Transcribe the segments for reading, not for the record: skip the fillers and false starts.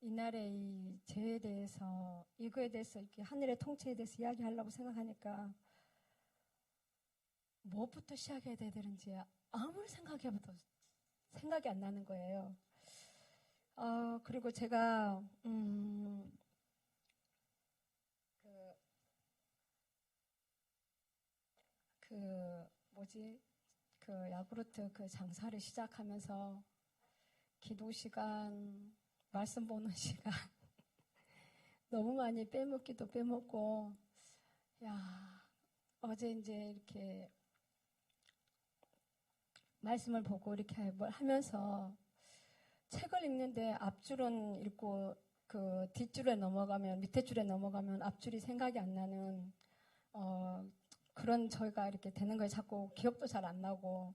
이날의 이 죄에 대해서, 이거에 대해서 이렇게 하늘의 통치에 대해서 이야기하려고 생각하니까 무엇부터 시작해야 되는지 아무리 생각해봐도 생각이 안 나는 거예요. 그리고 제가 야구르트 그 장사를 시작하면서 기도 시간, 말씀 보는 시간 너무 많이 빼먹기도 빼먹고, 어제 이제 이렇게 말씀을 보고 이렇게 뭘 하면서 책을 읽는데 앞줄은 읽고 그 뒷줄에 넘어가면, 밑에 줄에 넘어가면 앞줄이 생각이 안 나는 그런 저희가 이렇게 되는 거에 자꾸 기억도 잘 안 나고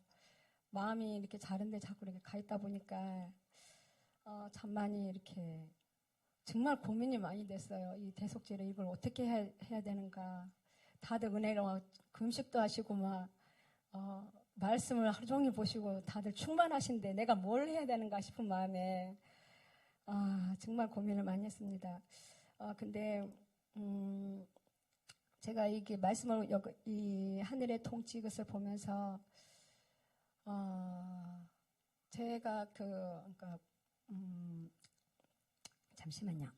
마음이 이렇게 자른데 자꾸 이렇게 가 있다 보니까 참 많이 이렇게 정말 고민이 많이 됐어요. 이 대속죄를 이걸 어떻게 해야 되는가. 다들 은혜로 막 금식도 하시고 막 말씀을 하루 종일 보시고 다들 충만하신데 내가 뭘 해야 되는가 싶은 마음에 정말 고민을 많이 했습니다. 근데 제가 이게 말씀을 이 하늘의 통치 이것을 보면서 제가 그러니까 잠시만요.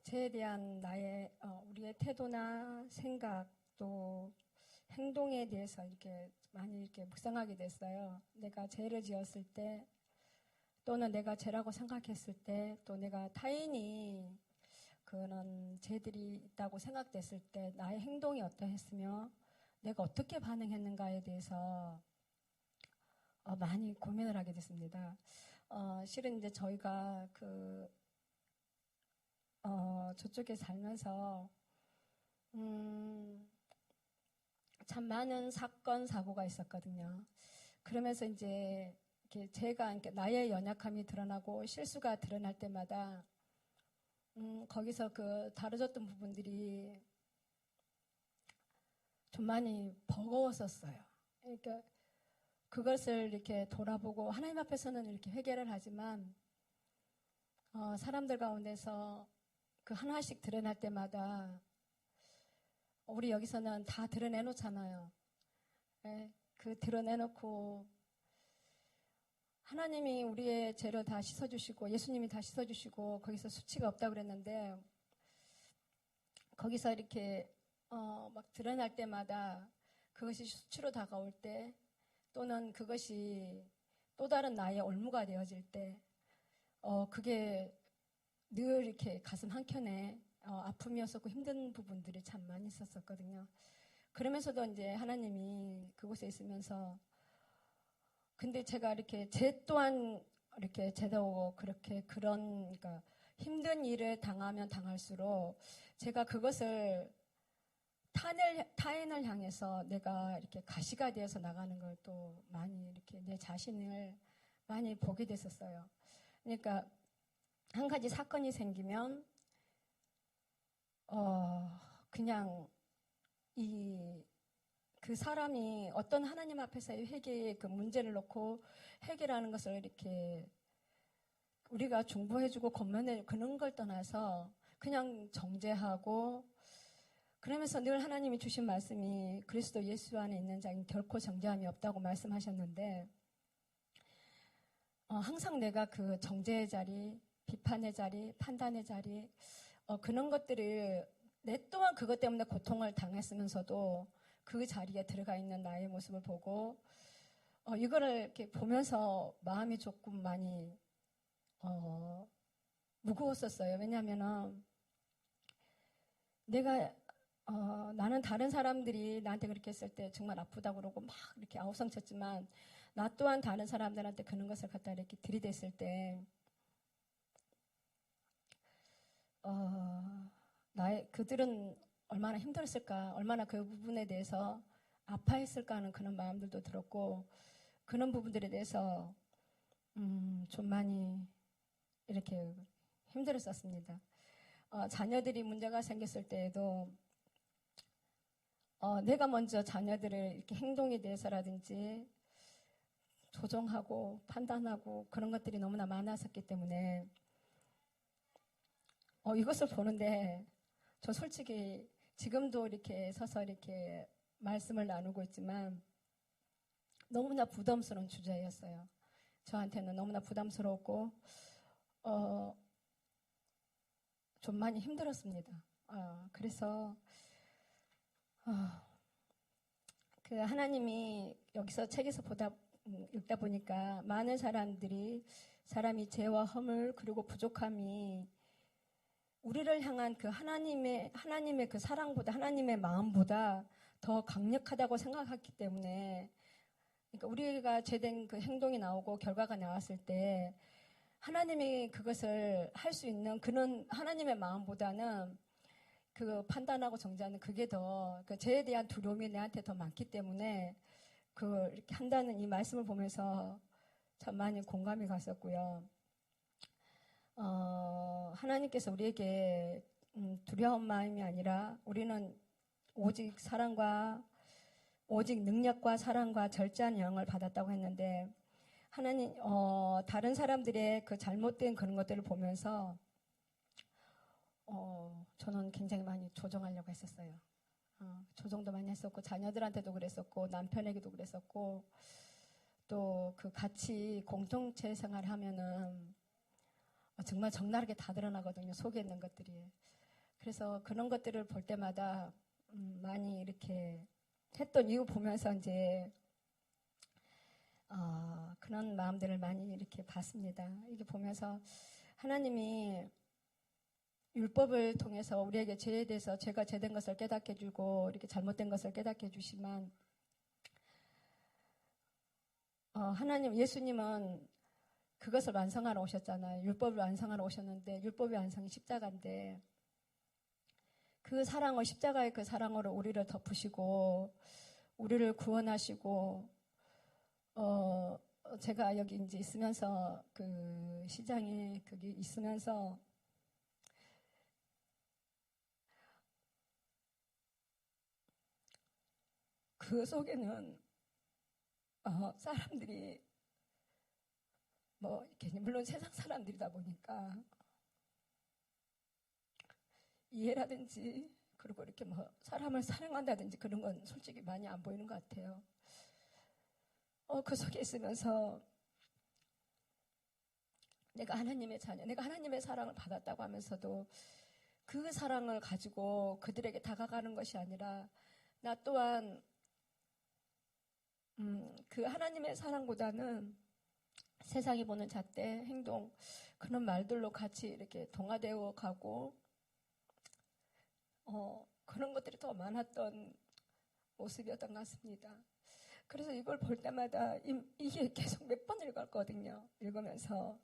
죄에 대한 우리의 태도나 생각 또 행동에 대해서 이렇게 많이 이렇게 묵상하게 됐어요. 내가 죄를 지었을 때, 또는 내가 죄라고 생각했을 때, 또 내가 타인이 그런 죄들이 있다고 생각됐을 때 나의 행동이 어떠했으며 내가 어떻게 반응했는가에 대해서 많이 고민을 하게 됐습니다. 실은 이제 저희가 저쪽에 살면서 참 많은 사건 사고가 있었거든요. 그러면서 이제 이렇게 제가 나의 연약함이 드러나고 실수가 드러날 때마다 거기서 다뤄졌던 부분들이 좀 많이 버거웠었어요. 그러니까 그것을 이렇게 돌아보고 하나님 앞에서는 이렇게 회개를 하지만 사람들 가운데서 그 하나씩 드러날 때마다 우리 여기서는 다 드러내놓잖아요. 드러내놓고 하나님이 우리의 죄를 다 씻어주시고 예수님이 다 씻어주시고 거기서 수치가 없다고 그랬는데 거기서 이렇게 막 드러날 때마다 그것이 수치로 다가올 때 또는 그것이 또 다른 나의 올무가 되어질 때 그게 늘 이렇게 가슴 한켠에 아픔이었었고 힘든 부분들이 참 많이 있었거든요. 그러면서도 이제 하나님이 그곳에 있으면서 근데 제가 이렇게 죄 또한 이렇게 죄다오고 그러니까 힘든 일을 당하면 당할수록 제가 그것을 타인을 향해서 내가 이렇게 가시가 되어서 나가는 걸 또 많이 이렇게 내 자신을 많이 보게 됐었어요. 그러니까 한 가지 사건이 생기면 그냥 그 사람이 어떤 하나님 앞에서의 회개의 그 문제를 놓고 해결하는 것을 이렇게 우리가 중보해주고 권면해 그런 걸 떠나서 그냥 정죄하고 그러면서 늘 하나님이 주신 말씀이 그리스도 예수 안에 있는 자는 결코 정죄함이 없다고 말씀하셨는데 항상 내가 그 정죄의 자리, 비판의 자리, 판단의 자리 그런 것들을 내 또한 그것 때문에 고통을 당했으면서도 그 자리에 들어가 있는 나의 모습을 보고 이거를 이렇게 보면서 마음이 조금 많이 무거웠었어요. 왜냐하면은 나는 다른 사람들이 나한테 그렇게 했을 때 정말 아프다고 그러고 막 이렇게 아우성쳤지만 나 또한 다른 사람들한테 그런 것을 갖다 이렇게 들이댔을 때 그들은 얼마나 힘들었을까, 얼마나 그 부분에 대해서 아파했을까 하는 그런 마음들도 들었고 그런 부분들에 대해서 좀 많이 이렇게 힘들었었습니다. 자녀들이 문제가 생겼을 때에도 내가 먼저 자녀들을 이렇게 행동에 대해서라든지 조종하고 판단하고 그런 것들이 너무나 많았었기 때문에 이것을 보는데 저 솔직히 지금도 이렇게 서서 이렇게 말씀을 나누고 있지만 너무나 부담스러운 주제였어요. 저한테는 너무나 부담스럽고 좀 많이 힘들었습니다. 그래서 그 하나님이 여기서 책에서 읽다 보니까 많은 사람이 죄와 허물 그리고 부족함이 우리를 향한 그 하나님의 그 사랑보다 하나님의 마음보다 더 강력하다고 생각했기 때문에 그러니까 우리가 죄된 그 행동이 나오고 결과가 나왔을 때 하나님이 그것을 할 수 있는 그런 하나님의 마음보다는 그 판단하고 정죄하는 그게 더 그 죄에 대한 두려움이 내한테 더 많기 때문에 그 이렇게 한다는 이 말씀을 보면서 참 많이 공감이 갔었고요. 하나님께서 우리에게 두려운 마음이 아니라 우리는 오직 능력과 사랑과 절제한 영을 받았다고 했는데 하나님 다른 사람들의 그 잘못된 그런 것들을 보면서 저는 굉장히 많이 조정하려고 했었어요. 조정도 많이 했었고 자녀들한테도 그랬었고 남편에게도 그랬었고 또 그 같이 공동체 생활을 하면은 정말 적나라하게 다 드러나거든요. 속에 있는 것들이. 그래서 그런 것들을 볼 때마다 많이 이렇게 했던 이유 보면서 이제 그런 마음들을 많이 이렇게 봤습니다. 이게 보면서 하나님이 율법을 통해서 우리에게 죄에 대해서 죄가 죄된 것을 깨닫게 해주고 이렇게 잘못된 것을 깨닫게 해주시만 예수님은 그것을 완성하러 오셨잖아요. 율법을 완성하러 오셨는데 율법의 완성이 십자가인데 그 사랑을 십자가의 그 사랑으로 우리를 덮으시고 우리를 구원하시고 제가 여기 이제 있으면서 그 시장에 거기 있으면서 그 속에는 사람들이 이렇게 물론 세상 사람들이다 보니까 이해라든지 그리고 이렇게 사람을 사랑한다든지 그런 건 솔직히 많이 안 보이는 것 같아요. 그 속에 있으면서 내가 하나님의 자녀, 내가 하나님의 사랑을 받았다고 하면서도 그 사랑을 가지고 그들에게 다가가는 것이 아니라 나 또한 그 하나님의 사랑보다는 세상이 보는 잣대, 행동 그런 말들로 같이 이렇게 동화되어 가고 그런 것들이 더 많았던 모습이었던 것 같습니다. 그래서 이걸 볼 때마다 이게 계속 몇 번 읽었거든요. 읽으면서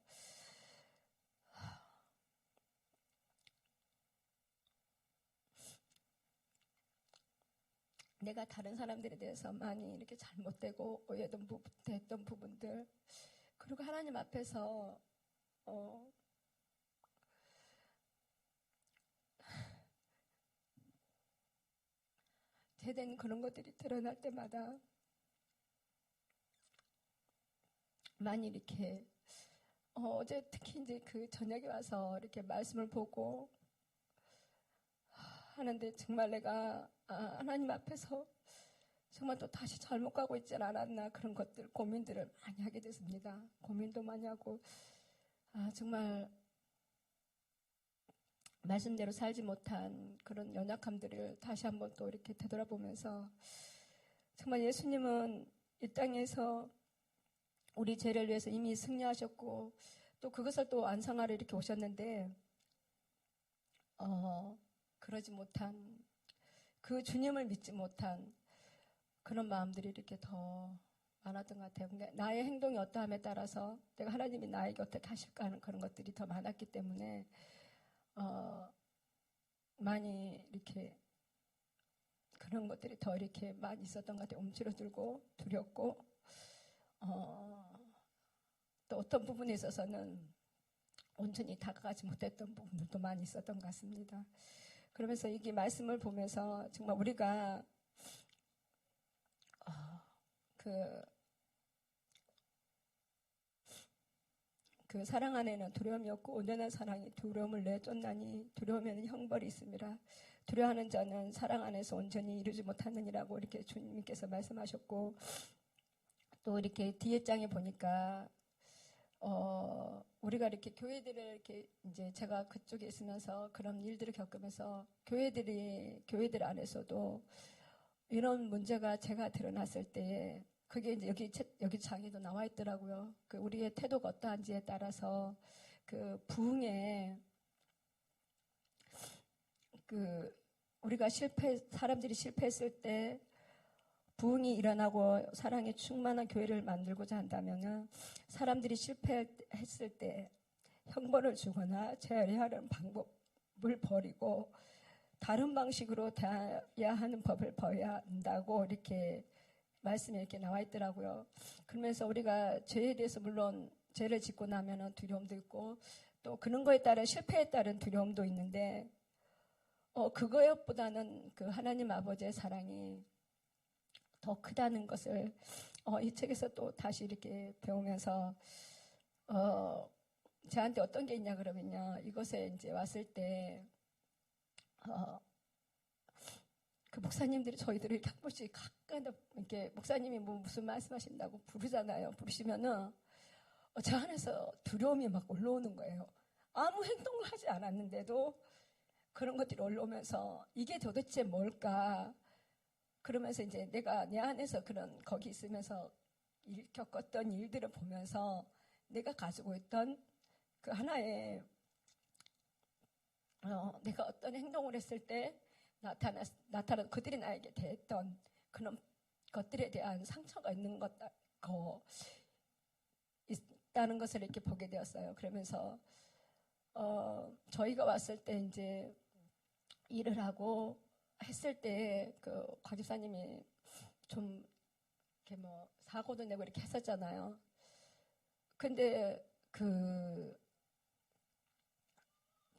내가 다른 사람들에 대해서 많이 이렇게 잘못되고 오해됐던 부분들 그리고 하나님 앞에서 제된 그런 것들이 드러날 때마다 많이 이렇게 어제 특히 이제 그 저녁에 와서 이렇게 말씀을 보고 하는데 정말 내가 하나님 앞에서 정말 또 다시 잘못 가고 있지 않았나 그런 것들 고민들을 많이 하게 됐습니다. 고민도 많이 하고 정말 말씀대로 살지 못한 그런 연약함들을 다시 한번 또 이렇게 되돌아보면서 정말 예수님은 이 땅에서 우리 죄를 위해서 이미 승리하셨고 또 그것을 또 완성하러 이렇게 오셨는데 그러지 못한 그 주님을 믿지 못한 그런 마음들이 이렇게 더 많았던 것 같아요. 그러니까 나의 행동이 어떠함에 따라서 내가 하나님이 나에게 어떻게 하실까 하는 그런 것들이 더 많았기 때문에 많이 이렇게 그런 것들이 더 이렇게 많이 있었던 것 같아요. 움츠러들고 두렵고 또 어떤 부분에 있어서는 온전히 다가가지 못했던 부분들도 많이 있었던 것 같습니다. 그러면서 이게 말씀을 보면서 정말 우리가 그 사랑 안에는 두려움이 없고 온전한 사랑이 두려움을 내쫓나니 두려움에는 형벌이 있습니다. 두려워하는 자는 사랑 안에서 온전히 이루지 못하느니라고 이렇게 주님께서 말씀하셨고, 또 이렇게 뒤에 장에 보니까 우리가 이렇게 교회들을 이렇게 이제 제가 그쪽에 있으면서 그런 일들을 겪으면서 교회들 안에서도 이런 문제가 제가 드러났을 때 그게 이제 여기 장에도 나와 있더라고요. 그 우리의 태도가 어떠한지에 따라서 그 부흥에 그 우리가 사람들이 실패했을 때 부흥이 일어나고 사랑에 충만한 교회를 만들고자 한다면은 사람들이 실패했을 때 형벌을 주거나 제어하는 방법을 버리고 다른 방식으로 대해야 하는 법을 버려야 한다고 이렇게 말씀이 이렇게 나와 있더라고요. 그러면서 우리가 죄에 대해서 물론 죄를 짓고 나면은 두려움도 있고 또 그런 거에 따른 실패에 따른 두려움도 있는데 그거보다는 그 하나님 아버지의 사랑이 더 크다는 것을 이 책에서 또 다시 이렇게 배우면서 저한테 어떤 게 있냐 그러면요, 이곳에 이제 왔을 때 그 목사님들이 저희들을 이렇게 한 번씩 가끔 이렇게 목사님이 뭐 무슨 말씀하신다고 부르잖아요. 부르시면은 저 안에서 두려움이 막 올라오는 거예요. 아무 행동을 하지 않았는데도 그런 것들이 올라오면서 이게 도대체 뭘까? 그러면서 이제 내가 내 안에서 거기 있으면서 겪었던 일들을 보면서 내가 가지고 있던 그 하나의 내가 어떤 행동을 했을 때 나타난 그들이 나에게 대했던 그런 것들에 대한 상처가 있다는 것을 이렇게 보게 되었어요. 그러면서 저희가 왔을 때 이제 일을 하고 했을 때 그 과집사님이 좀 이렇게 뭐 사고도 내고 이렇게 했었잖아요. 근데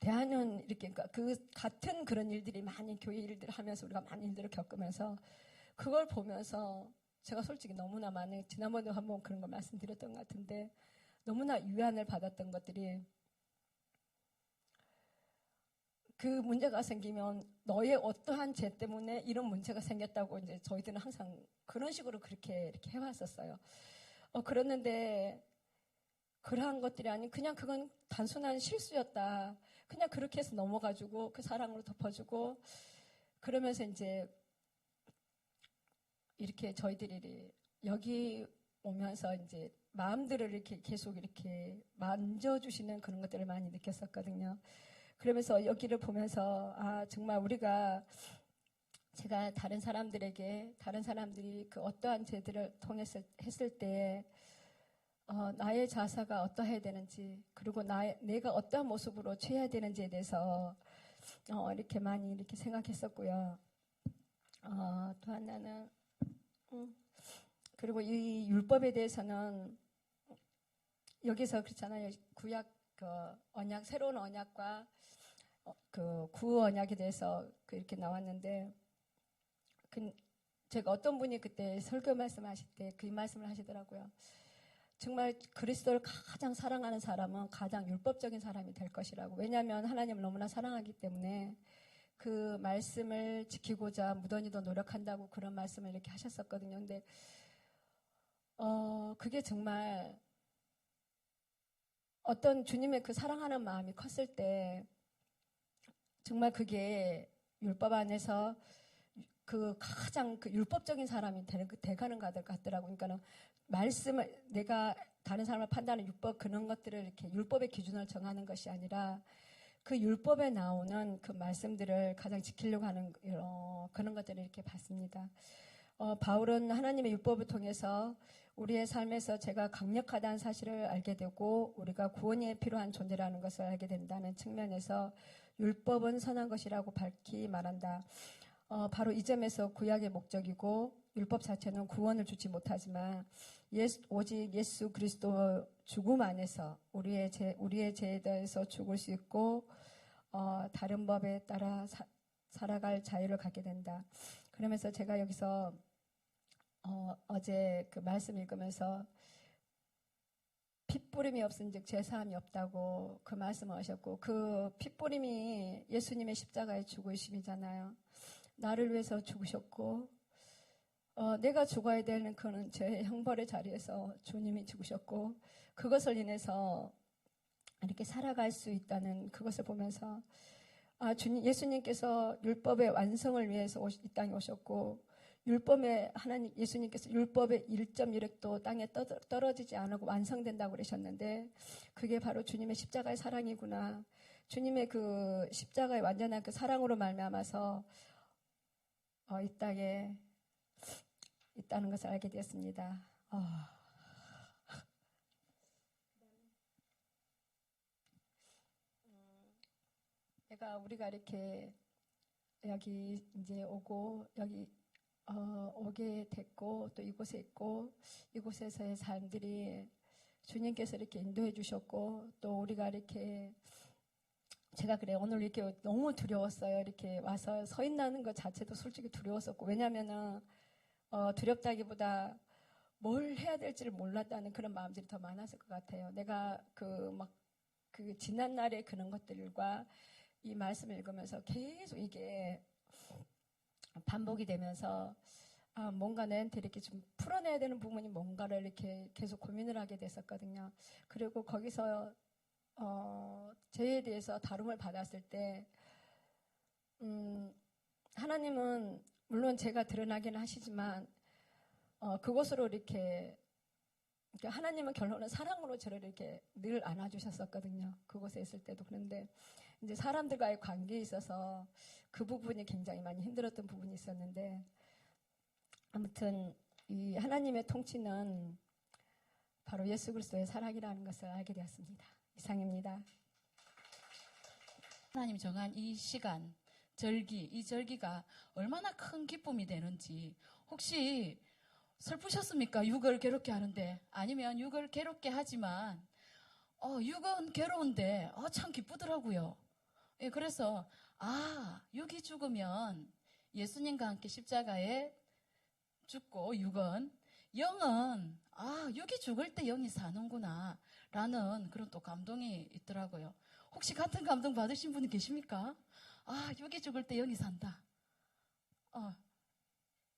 대안은 이렇게 그러니까 그 같은 그런 일들이 많이 교회 일들을 하면서 우리가 많은 일들을 겪으면서 그걸 보면서 제가 솔직히 너무나 많이 지난번에 한번 그런 거 말씀드렸던 것 같은데 너무나 위안을 받았던 것들이 그 문제가 생기면 너의 어떠한 죄 때문에 이런 문제가 생겼다고 이제 저희들은 항상 그런 식으로 그렇게 이렇게 해왔었어요. 그랬는데 그러한 것들이 아닌 그냥 그건 단순한 실수였다. 그냥 그렇게 해서 넘어가지고 그 사랑으로 덮어주고 그러면서 이제 이렇게 저희들이 여기 오면서 이제 마음들을 이렇게 계속 이렇게 만져주시는 그런 것들을 많이 느꼈었거든요. 그러면서 여기를 보면서 정말 제가 다른 사람들이 그 어떠한 죄들을 했을 때 나의 자세가 어떠해야 되는지 그리고 내가 어떠한 모습으로 취해야 되는지에 대해서 이렇게 많이 이렇게 생각했었고요. 또 하나는 그리고 이 율법에 대해서는 여기서 그렇잖아요. 구약 언약 새로운 언약과 그 구어 언약에 대해서 이렇게 나왔는데 제가 어떤 분이 그때 설교 말씀하실 때 그 말씀을 하시더라고요. 정말 그리스도를 가장 사랑하는 사람은 가장 율법적인 사람이 될 것이라고. 왜냐하면 하나님을 너무나 사랑하기 때문에 그 말씀을 지키고자 무던히도 노력한다고 그런 말씀을 이렇게 하셨었거든요. 근데 그게 정말 어떤 주님의 그 사랑하는 마음이 컸을 때 정말 그게 율법 안에서 그 가장 그 율법적인 사람이 돼가는 것 같더라고요. 그러니까는 말씀을 내가 다른 사람을 판단하는 율법 그런 것들을 이렇게 율법의 기준을 정하는 것이 아니라 그 율법에 나오는 그 말씀들을 가장 지키려고 하는 그런 것들을 이렇게 봤습니다. 바울은 하나님의 율법을 통해서 우리의 삶에서 제가 강력하다는 사실을 알게 되고 우리가 구원이 필요한 존재라는 것을 알게 된다는 측면에서 율법은 선한 것이라고 밝히 말한다. 바로 이 점에서 구약의 목적이고 율법 자체는 구원을 주지 못하지만 오직 예수 그리스도 죽음 안에서 우리의 죄에 대해서 죽을 수 있고 다른 법에 따라 살아갈 자유를 갖게 된다. 그러면서 제가 여기서 어제 그 말씀 읽으면서 핏부림이 없은즉 제사함이 없다고 그 말씀을 하셨고, 그 핏부림이 예수님의 십자가의 죽으심이잖아요. 나를 위해서 죽으셨고, 내가 죽어야 되는 그는 제 형벌의 자리에서 주님이 죽으셨고, 그것을 인해서 이렇게 살아갈 수 있다는 그것을 보면서, 예수님께서 율법의 완성을 위해서 이 땅에 오셨고, 예수님께서 율법의 1.1획도 땅에 떨어지지 않고 완성된다고 그러셨는데, 그게 바로 주님의 십자가의 사랑이구나. 주님의 그 십자가의 완전한 그 사랑으로 말미암아서 이 땅에 있다는 것을 알게 되었습니다. 우리가 이렇게 여기 이제 오고, 여기 오게 됐고, 또 이곳에 있고, 이곳에서의 삶들이 주님께서 이렇게 인도해 주셨고, 또 우리가 이렇게, 제가 그래요. 오늘 이렇게 너무 두려웠어요. 이렇게 와서 서 있는 것 자체도 솔직히 두려웠었고, 왜냐면은, 두렵다기보다 뭘 해야 될지를 몰랐다는 그런 마음들이 더 많았을 것 같아요. 내가 그 지난날의 그런 것들과 이 말씀을 읽으면서 계속 이게 반복이 되면서 뭔가 내한테 이렇게 좀 풀어내야 되는 부분이 뭔가를 이렇게 계속 고민을 하게 됐었거든요. 그리고 거기서 죄에 대해서 다룸을 받았을 때 하나님은 물론 제가 드러나기는 하시지만 그것으로 이렇게 하나님은 결론은 사랑으로 저를 이렇게 늘 안아주셨었거든요. 그곳에 있을 때도. 그런데 이제 사람들과의 관계에 있어서 그 부분이 굉장히 많이 힘들었던 부분이 있었는데, 아무튼 이 하나님의 통치는 바로 예수 그리스도의 사랑이라는 것을 알게 되었습니다. 이상입니다. 하나님 정한 이 시간, 이 절기가 얼마나 큰 기쁨이 되는지, 혹시 슬프셨습니까? 육을 괴롭게 하는데. 아니면 육을 괴롭게 하지만 육은 괴로운데 참 기쁘더라고요. 예, 그래서 육이 죽으면 예수님과 함께 십자가에 죽고, 영은 육이 죽을 때 영이 사는구나 라는 그런 또 감동이 있더라고요. 혹시 같은 감동 받으신 분이 계십니까? 육이 죽을 때 영이 산다.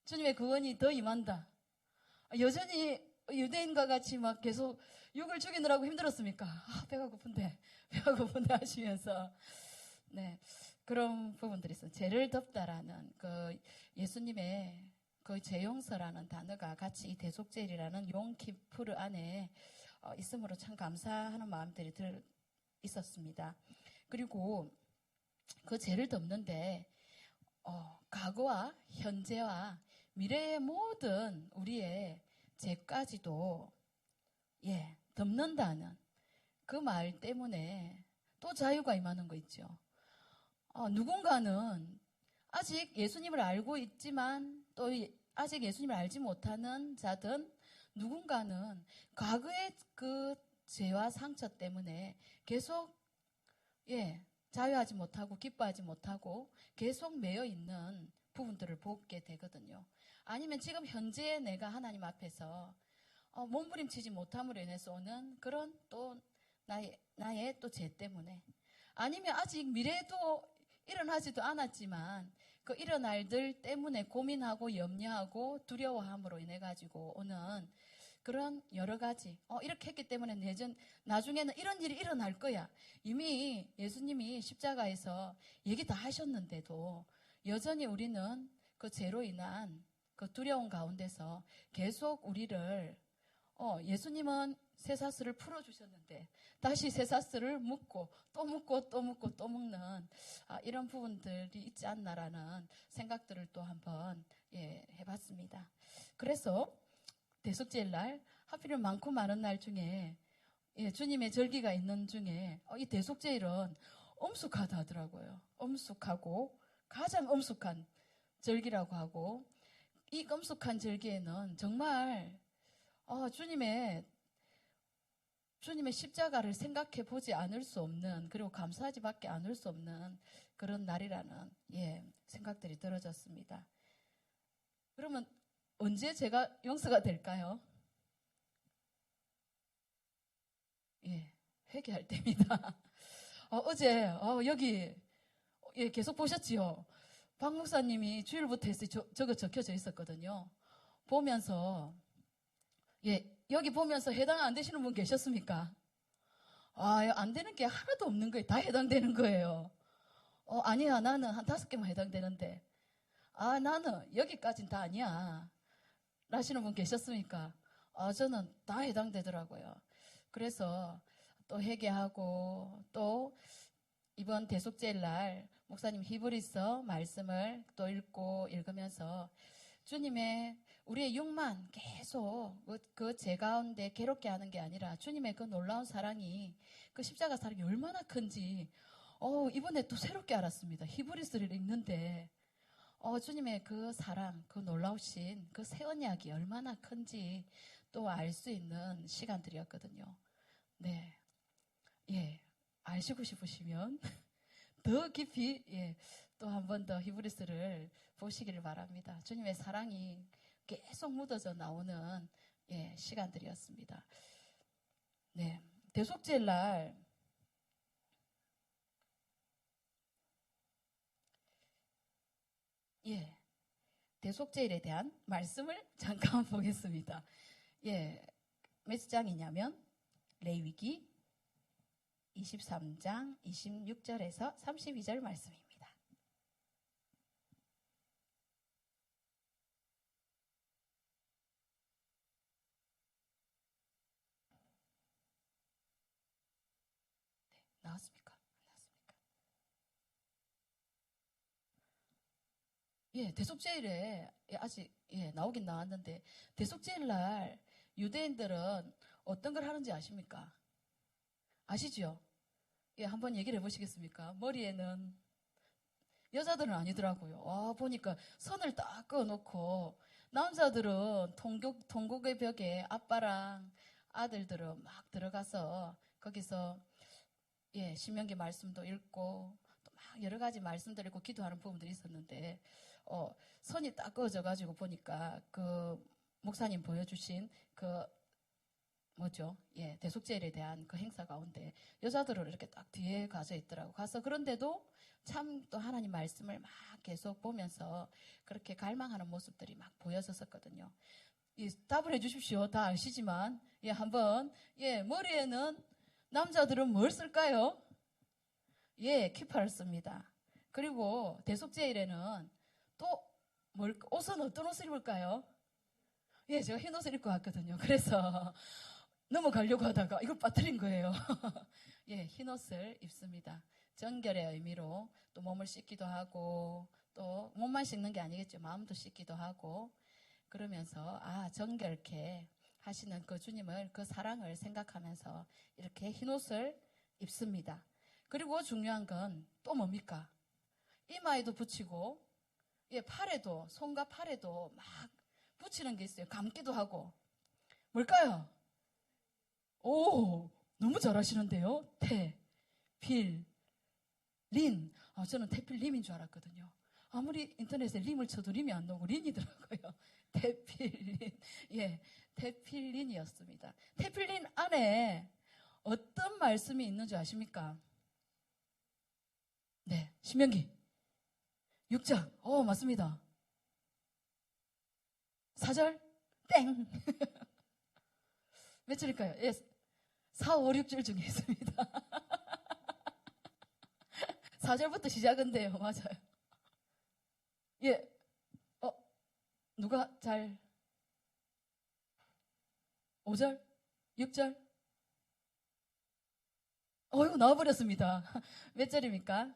주님의 구원이 더 임한다. 여전히 유대인과 같이 막 계속 육을 죽이느라고 힘들었습니까? 배가 고픈데 하시면서, 네, 그런 부분들이 있어요. 죄를 덮다라는 그 예수님의 그 죄용서라는 단어가 같이 이 대속죄일이라는 용키푸르 안에 있음으로 참 감사하는 마음들이 있었습니다. 그리고 그 죄를 덮는데 과거와 현재와 미래의 모든 우리의 죄까지도 덮는다는 그 말 때문에 또 자유가 임하는 거 있죠. 누군가는 아직 예수님을 알고 있지만 또 아직 예수님을 알지 못하는 자든, 누군가는 과거의 그 죄와 상처 때문에 계속 자유하지 못하고 기뻐하지 못하고 계속 매여 있는 부분들을 보게 되거든요. 아니면 지금 현재의 내가 하나님 앞에서 몸부림치지 못함으로 인해서 오는 그런 또 나의 또 죄 때문에, 아니면 아직 미래도 일어나지도 않았지만 그 일어날 들 때문에 고민하고 염려하고 두려워함으로 인해 가지고 오는 그런 여러 가지, 이렇게 했기 때문에 나중에는 이런 일이 일어날 거야. 이미 예수님이 십자가에서 얘기 다 하셨는데도 여전히 우리는 그 죄로 인한 그 두려움 가운데서 계속 우리를 예수님은 쇠사슬을 풀어주셨는데 다시 쇠사슬을 묶고 또 묶고 또 묶고 또 묶는 이런 부분들이 있지 않나라는 생각들을 또 한번 해봤습니다. 그래서 대속죄일 날, 하필이면 많고 많은 날 중에 주님의 절기가 있는 중에 이 대속죄일은 엄숙하다 하더라고요. 엄숙하고 가장 엄숙한 절기라고 하고, 이 엄숙한 절기에는 정말 주님의 십자가를 생각해 보지 않을 수 없는, 그리고 감사하지 밖에 않을 수 없는 그런 날이라는 생각들이 들어졌습니다. 그러면 언제 제가 용서가 될까요? 예, 회개할 때입니다. 어제 여기 예, 계속 보셨지요? 박 목사님이 주일부터 했어요. 저거 적혀져 있었거든요. 보면서 예, 여기 보면서 해당 안 되시는 분 계셨습니까? 안 되는 게 하나도 없는 거예요. 다 해당되는 거예요. 아니야, 나는 한 5개만 해당되는데. 나는 여기까진 다 아니야. 라시는 분 계셨습니까? 저는 다 해당되더라고요. 그래서 또 회개하고 또 이번 대속제일 날 목사님 히브리서 말씀을 또 읽으면서 주님의 우리의 육만 계속 그 죄 가운데 괴롭게 하는 게 아니라 주님의 그 놀라운 사랑이 그 십자가 사랑이 얼마나 큰지 이번에 또 새롭게 알았습니다. 히브리서를 읽는데 주님의 그 사랑, 그 놀라우신 그 새 언약이 얼마나 큰지 또 알 수 있는 시간들이었거든요. 네, 예, 아시고 싶으시면 더 깊이 또 한 번 더 히브리서를 보시기를 바랍니다. 주님의 사랑이 계속 묻어져 나오는 시간들이었습니다. 네, 대속제일 날 대속제일에 대한 말씀을 잠깐 보겠습니다. 몇 장이냐면 레위기 23장 26절에서 32절 말씀입니다. 나왔습니까? 나왔습니까? 대속제일에 아직 나오긴 나왔는데 대속제일 날 유대인들은 어떤 걸 하는지 아십니까? 아시죠? 한번 얘기를 해보시겠습니까? 머리에는 여자들은 아니더라고요. 보니까 선을 딱 그어놓고 남자들은 통곡의 벽에 아빠랑 아들들은 막 들어가서 거기서 신명기 말씀도 읽고 또 막 여러 가지 말씀들 읽고 기도하는 부분들이 있었는데 선이 딱 그어져가지고 보니까 그 목사님 보여주신 그 뭐죠? 대속제일에 대한 그 행사 가운데 여자들은 이렇게 딱 뒤에 가서 있더라고. 가서 그런데도 참 또 하나님 말씀을 막 계속 보면서 그렇게 갈망하는 모습들이 막 보였었거든요. 답을 해주십시오. 다 아시지만 한번 머리에는 남자들은 뭘 쓸까요? 키파를 씁니다. 그리고 대속제일에는 또 옷은 어떤 옷을 입을까요? 제가 흰 옷을 입고 왔거든요. 그래서 넘어가려고 하다가 이걸 빠뜨린 거예요. 흰 옷을 입습니다. 정결의 의미로 또 몸을 씻기도 하고 또 몸만 씻는 게 아니겠죠. 마음도 씻기도 하고 그러면서 정결케 하시는 그 주님을 그 사랑을 생각하면서 이렇게 흰 옷을 입습니다. 그리고 중요한 건 또 뭡니까? 이마에도 붙이고 팔에도 손과 팔에도 막 붙이는 게 있어요. 감기도 하고 뭘까요? 오, 너무 잘하시는데요. 필, 린. 저는 태필림인 줄 알았거든요. 아무리 인터넷에 림을 쳐도 림이 안 나오고 린이더라고요. 태필린. 태필린이었습니다. 태필린 안에 어떤 말씀이 있는 줄 아십니까? 네, 신명기 6장. 맞습니다. 4절? 땡. 몇 절일까요? 4, 5, 6절 중에 있습니다. 4절부터 시작인데요. 맞아요. 누가 잘 5절? 6절? 이거 나와버렸습니다. 몇 절입니까?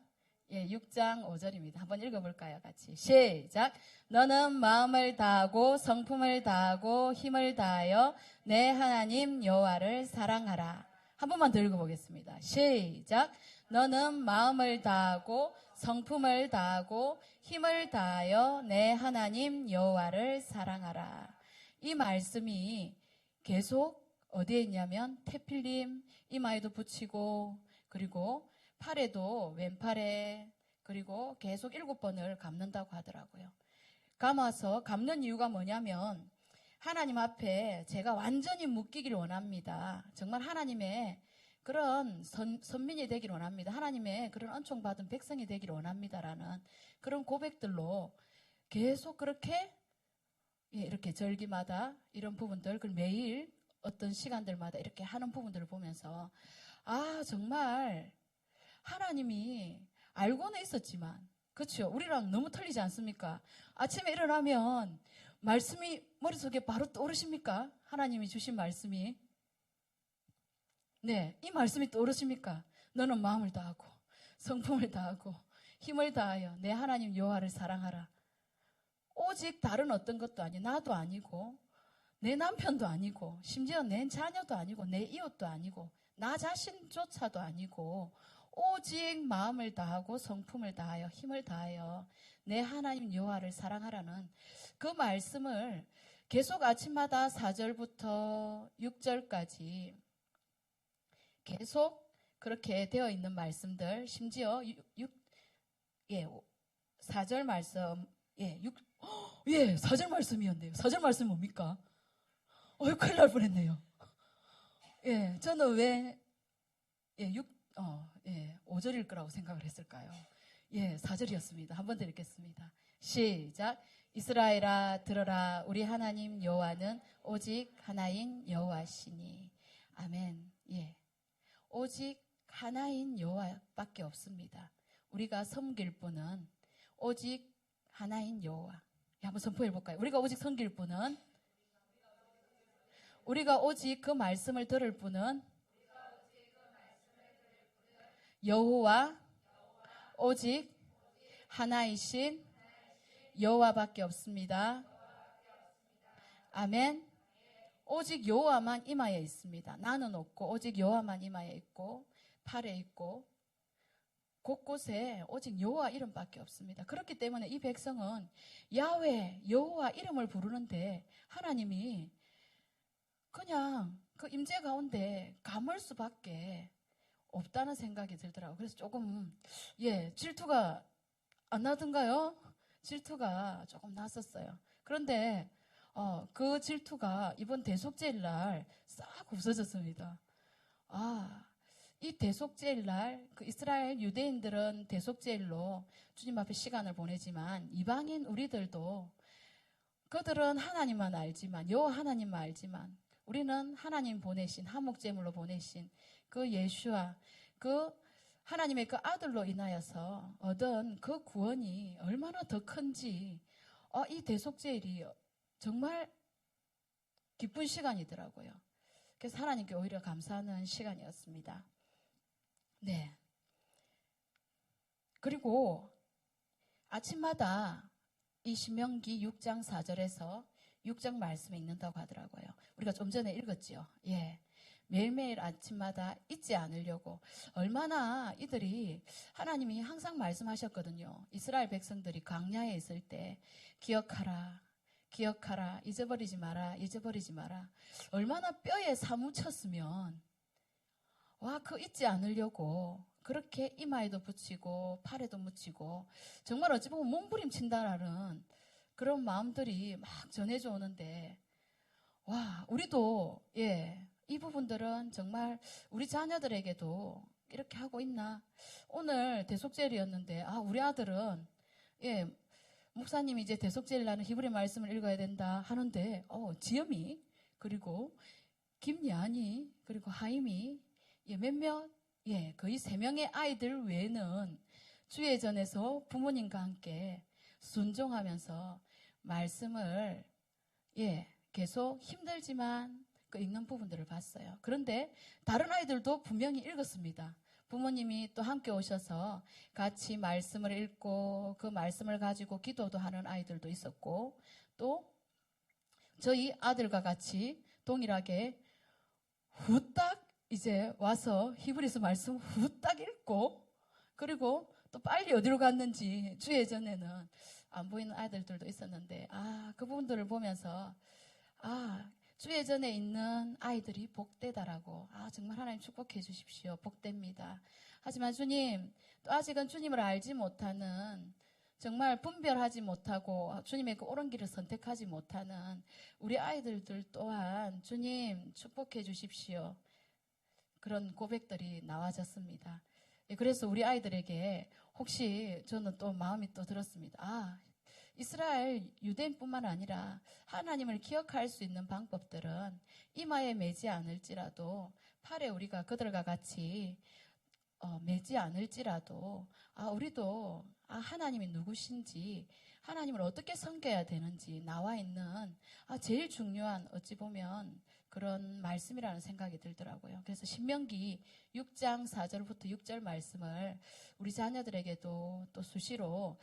6장 5절입니다. 한번 읽어볼까요? 같이. 시작. 너는 마음을 다하고 성품을 다하고 힘을 다하여 내 하나님 여호와를 사랑하라. 한 번만 더 읽어보겠습니다. 시작. 너는 마음을 다하고 성품을 다하고 힘을 다하여 내 하나님 여호와를 사랑하라. 이 말씀이 계속 어디에 있냐면 태필림 이마에도 붙이고 그리고 팔에도 왼팔에 그리고 계속 7번을 감는다고 하더라고요. 감아서 감는 이유가 뭐냐면 하나님 앞에 제가 완전히 묶이길 원합니다. 정말 하나님의 그런 선민이 되길 원합니다. 하나님의 그런 은총받은 백성이 되길 원합니다라는 그런 고백들로 계속 그렇게 이렇게 절기마다 이런 부분들, 그걸 매일 어떤 시간들마다 이렇게 하는 부분들을 보면서 아, 정말 하나님이 알고는 있었지만, 그렇죠? 우리랑 너무 틀리지 않습니까? 아침에 일어나면 말씀이 머릿속에 바로 떠오르십니까? 하나님이 주신 말씀이. 네, 이 말씀이 떠오르십니까? 너는 마음을 다하고 성품을 다하고 힘을 다하여 내 하나님 여호와를 사랑하라. 오직 다른 어떤 것도 아니고, 나도 아니고 내 남편도 아니고 심지어 내 자녀도 아니고 내 이웃도 아니고 나 자신조차도 아니고 오직 마음을 다하고 성품을 다하여 힘을 다하여 내 하나님 여호와를 사랑하라는 그 말씀을 계속 아침마다 4절부터 6절까지 계속 그렇게 되어 있는 말씀들, 심지어 4절 말씀, 4절 말씀이었네요. 4절 말씀 뭡니까? 큰일 날 뻔했네요. 저는 왜 5절일 거라고 생각을 했을까요? 4절이었습니다. 한번 더 읽겠습니다. 시작. 이스라엘아 들어라, 우리 하나님 여호와는 오직 하나인 여호와시니. 아멘. 오직 하나인 여호와밖에 없습니다. 우리가 섬길 분은 오직 하나인 여호와. 한번 선포해 볼까요? 우리가 오직 섬길 분은, 우리가 오직 그 말씀을 들을 분은 여호와, 오직 하나이신 여호와밖에 없습니다. 아멘. 오직 여호와만 임하에 있습니다. 나는 없고 오직 여호와만 임하에 있고 팔에 있고 곳곳에 오직 여호와 이름밖에 없습니다. 그렇기 때문에 이 백성은 야훼 여호와 이름을 부르는데 하나님이 그냥 그 임재 가운데 감을 수밖에 없다는 생각이 들더라고요. 그래서 조금 질투가 안 나던가요? 질투가 조금 났었어요. 그런데 그 질투가 이번 대속죄일 날 싹 없어졌습니다. 이 대속죄일 날 그 이스라엘 유대인들은 대속죄일로 주님 앞에 시간을 보내지만 이방인 우리들도 그들은 하나님만 알지만, 여호와 하나님만 알지만 우리는 하나님 보내신, 한목제물로 보내신 그 예수와 그 하나님의 그 아들로 인하여서 얻은 그 구원이 얼마나 더 큰지 이 대속죄일이 정말 기쁜 시간이더라고요. 그래서 하나님께 오히려 감사하는 시간이었습니다. 네. 그리고 아침마다 이 신명기 6장 4절에서 6장 말씀에 읽는다고 하더라고요. 우리가 좀 전에 읽었죠. 매일매일 아침마다 잊지 않으려고. 얼마나 이들이, 하나님이 항상 말씀하셨거든요. 이스라엘 백성들이 광야에 있을 때 기억하라, 기억하라, 잊어버리지 마라, 잊어버리지 마라. 얼마나 뼈에 사무쳤으면 그 잊지 않으려고 그렇게 이마에도 붙이고 팔에도 묻히고 정말 어찌 보면 몸부림친다라는 그런 마음들이 막 전해져 오는데, 우리도 이 부분들은 정말 우리 자녀들에게도 이렇게 하고 있나? 오늘 대속죄일이었는데 우리 아들은 목사님이 이제 대속죄일 날은 히브리 말씀을 읽어야 된다 하는데 지엄이, 그리고 김야니, 그리고 하임이 몇몇 거의 3명의 아이들 외에는 주예전에서 부모님과 함께 순종하면서 말씀을 계속 힘들지만 그 읽는 부분들을 봤어요. 그런데 다른 아이들도 분명히 읽었습니다. 부모님이 또 함께 오셔서 같이 말씀을 읽고 그 말씀을 가지고 기도도 하는 아이들도 있었고, 또 저희 아들과 같이 동일하게 후딱 이제 와서 히브리서 말씀 후딱 읽고, 그리고 또 빨리 어디로 갔는지 주예전에는 안 보이는 아이들도 있었는데 그 부분들을 보면서 주예전에 있는 아이들이 복되다라고, 정말 하나님 축복해 주십시오. 복됩니다. 하지만 주님, 또 아직은 주님을 알지 못하는 정말 분별하지 못하고 주님의 그 옳은 길을 선택하지 못하는 우리 아이들들 또한 주님 축복해 주십시오. 그런 고백들이 나와졌습니다. 예, 그래서 우리 아이들에게 혹시 저는 또 마음이 또 들었습니다. 이스라엘 유대인뿐만 아니라 하나님을 기억할 수 있는 방법들은 이마에 매지 않을지라도 팔에 우리가 그들과 같이 매지 않을지라도 우리도 하나님이 누구신지 하나님을 어떻게 섬겨야 되는지 나와 있는 제일 중요한 어찌 보면 그런 말씀이라는 생각이 들더라고요. 그래서 신명기 6장 4절부터 6절 말씀을 우리 자녀들에게도 또 수시로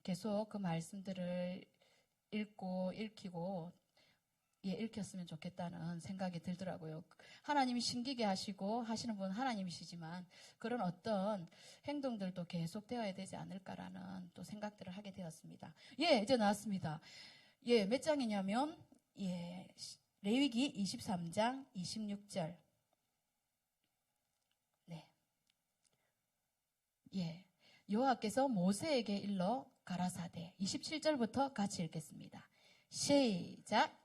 계속 그 말씀들을 읽고 읽히고 읽혔으면 좋겠다는 생각이 들더라고요. 하나님이 신기게 하시고 하시는 분은 하나님이시지만 그런 어떤 행동들도 계속되어야 되지 않을까라는 또 생각들을 하게 되었습니다. 이제 나왔습니다. 몇 장이냐면 레위기 23장 26절. 여호와께서 모세에게 일러 가라사대 27절부터 같이 읽겠습니다. 시작.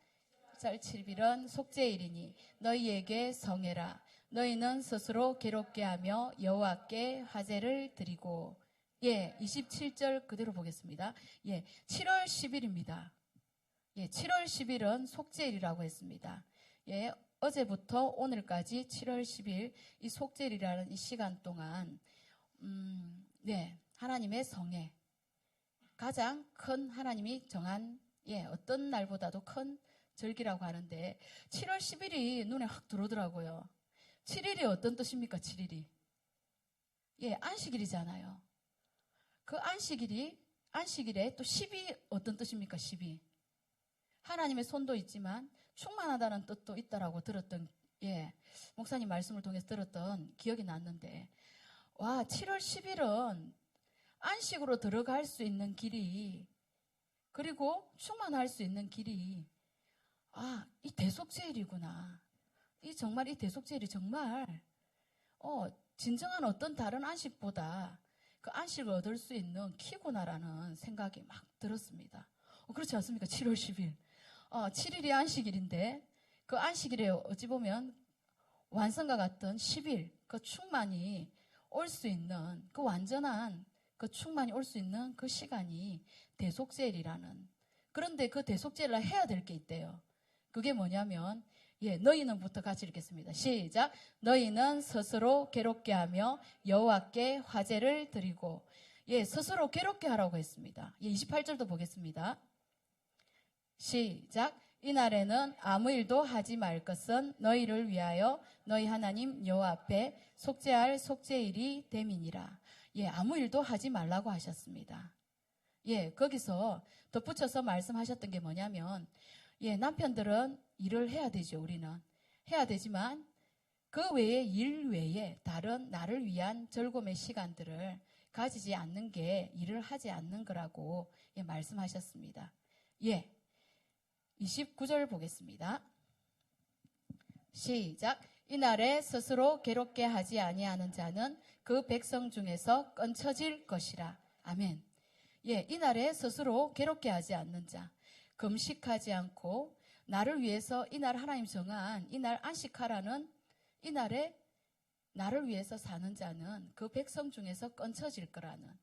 7일은 속죄일이니 너희에게 성해라. 너희는 스스로 괴롭게 하며 여호와께 화제를 드리고 27절 그대로 보겠습니다. 7월 10일입니다. 7월 10일은 속죄일이라고 했습니다. 어제부터 오늘까지 7월 10일 이 속죄일이라는 이 시간 동안 하나님의 성회 가장 큰 하나님이 정한 어떤 날보다도 큰 절기라고 하는데 7월 10일이 눈에 확 들어오더라고요. 7일이 어떤 뜻입니까? 7일이 안식일이잖아요. 그 안식일에 또 10이 어떤 뜻입니까? 10이 하나님의 손도 있지만 충만하다는 뜻도 있다라고 들었던 목사님 말씀을 통해서 들었던 기억이 났는데 7월 10일은 안식으로 들어갈 수 있는 길이 그리고 충만할 수 있는 길이 이 대속죄일이구나. 정말 이 대속죄일이 정말 진정한 어떤 다른 안식보다 그 안식을 얻을 수 있는 키구나라는 생각이 막 들었습니다. 그렇지 않습니까? 7월 10일. 7일이 안식일인데 그 안식일에 어찌 보면 완성과 같은 10일 그 충만이 올 수 있는 그 완전한 그 충만이 올 수 있는 그 시간이 대속죄일이라는 그런데 그 대속죄일을 해야 될 게 있대요. 그게 뭐냐면 너희는부터 같이 읽겠습니다. 시작. 너희는 스스로 괴롭게 하며 여호와께 화제를 드리고 스스로 괴롭게 하라고 했습니다. 28절도 보겠습니다. 시작. 이날에는 아무 일도 하지 말 것은 너희를 위하여 너희 하나님 여호와 앞에 속죄할 속죄일이 됨이니라. 아무 일도 하지 말라고 하셨습니다. 거기서 덧붙여서 말씀하셨던 게 뭐냐면 남편들은 일을 해야 되죠. 우리는 해야 되지만 그 외에 일 외에 다른 나를 위한 즐거움의 시간들을 가지지 않는 게 일을 하지 않는 거라고 말씀하셨습니다. 29절 보겠습니다. 시작. 이날에 스스로 괴롭게 하지 아니하는 자는 그 백성 중에서 끊쳐질 것이라. 아멘. 이날에 스스로 괴롭게 하지 않는 자, 금식하지 않고 나를 위해서 이날 하나님 정한 이날 안식하라는 이날에 나를 위해서 사는 자는 그 백성 중에서 끊쳐질 거라는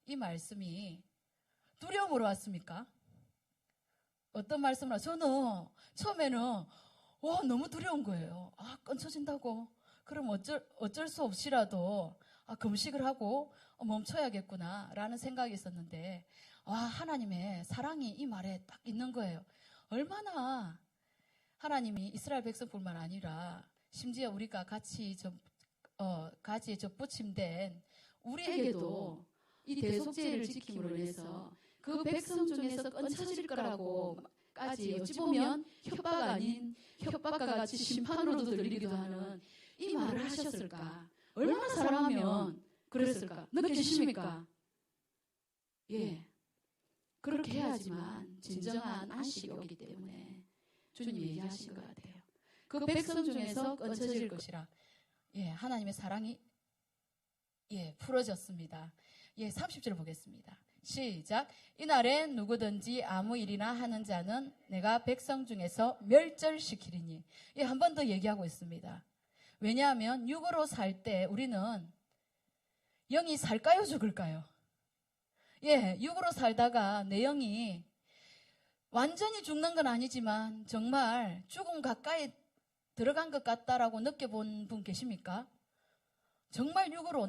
이 말씀이 두려움으로 왔습니까? 어떤 말씀을 저는 처음에는 너무 두려운 거예요. 끊쳐진다고 그럼 어쩔 수 없이라도 금식을 하고 멈춰야겠구나 라는 생각이 있었는데 하나님의 사랑이 이 말에 딱 있는 거예요. 얼마나 하나님이 이스라엘 백성뿐만 아니라 심지어 우리가 가지에 접붙임된 우리에게도 이 대속죄를 지킴으로 인해서 그 백성 중에서 끊쳐질 거라고까지 어찌 보면 협박 아닌 협박과 같이 심판으로도 들리기도 하는 이 말을 하셨을까? 얼마나 사랑하면 그랬을까? 느껴지십니까? 그렇게 해야지만 진정한 안식이 오기 때문에 주님이 얘기하신 것 같아요. 그 백성 중에서 끊쳐질 것이라. 하나님의 사랑이 풀어졌습니다. 예, 30절 보겠습니다. 시작. 이날에 누구든지 아무 일이나 하는 자는 내가 백성 중에서 멸절시키리니. 예, 한 번 더 얘기하고 있습니다. 왜냐하면 육으로 살 때 우리는 영이 살까요, 죽을까요? 예, 육으로 살다가 내 영이 완전히 죽는 건 아니지만 정말 죽음 가까이 들어간 것 같다라고 느껴본 분 계십니까? 정말 육으로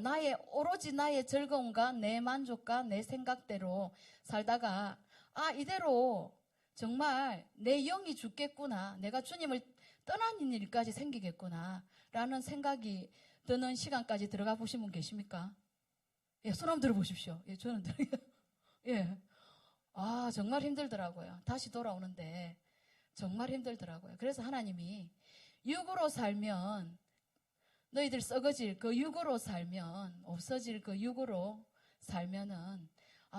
오로지 나의 즐거움과 내 만족과 내 생각대로 살다가 이대로 정말 내 영이 죽겠구나, 내가 주님을 떠나는 일까지 생기겠구나 라는 생각이 드는 시간까지 들어가 보신 분 계십니까? 예, 손 한번 들어보십시오. 예, 저는 예. 정말 힘들더라고요. 다시 돌아오는데 정말 힘들더라고요. 그래서 하나님이 육으로 살면 너희들 썩어질 그 육으로 살면, 없어질 그 육으로 살면은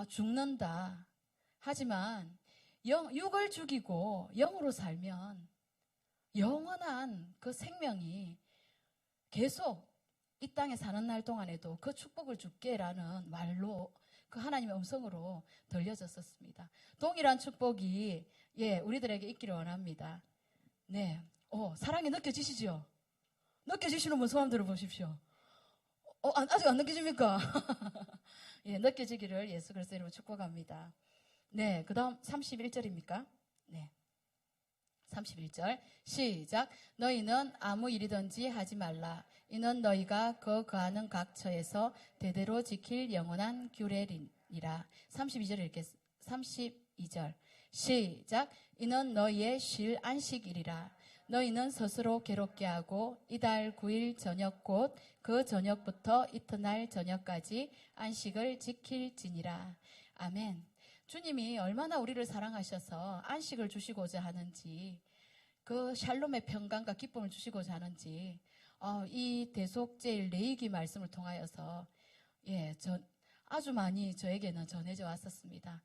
죽는다. 하지만 육을 죽이고 영으로 살면 영원한 그 생명이 계속 이 땅에 사는 날 동안에도 그 축복을 줄게라는 말로 그 하나님의 음성으로 들려졌었습니다. 동일한 축복이 우리들에게 있기를 원합니다. 네, 사랑이 느껴지시죠? 느껴지시는 분 손 한번 들어보십시오. 아직 안 느껴집니까? 예, 느껴지기를 예수 그리스도의 이름으로 축복합니다. 네, 그 다음 31절입니까? 네. 31절 시작. 너희는 아무 일이든지 하지 말라. 이는 너희가 거하는 각 처에서 대대로 지킬 영원한 규례니라. 32절 읽겠습니다. 32절 시작. 이는 너희의 쉴 안식일이라. 너희는 스스로 괴롭게 하고 이달 9일 저녁 곧 그 저녁부터 이튿날 저녁까지 안식을 지킬지니라. 아멘. 주님이 얼마나 우리를 사랑하셔서 안식을 주시고자 하는지, 그 샬롬의 평강과 기쁨을 주시고자 하는지 이 대속제일 레위기 말씀을 통하여서 아주 많이 저에게는 전해져 왔었습니다.